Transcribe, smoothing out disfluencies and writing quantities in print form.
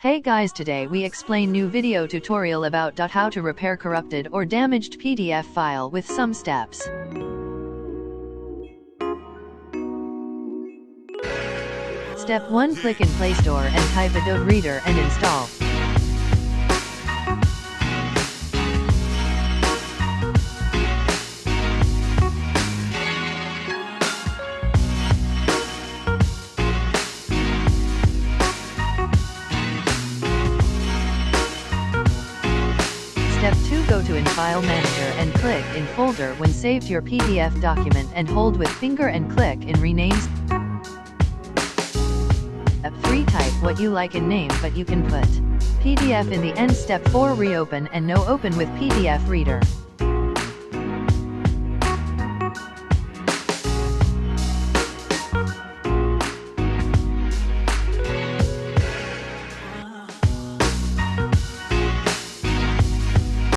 Hey guys, today we explain new video tutorial about how to repair corrupted or damaged PDF file with some steps. Step 1. Click in Play Store and type Adobe Reader and install. Step 2. Go to in File Manager and click in Folder when saved your PDF document and hold with finger and click in Rename. Step 3. Type what you like in name, but you can put PDF in the end. Step 4. Reopen and no open with PDF Reader.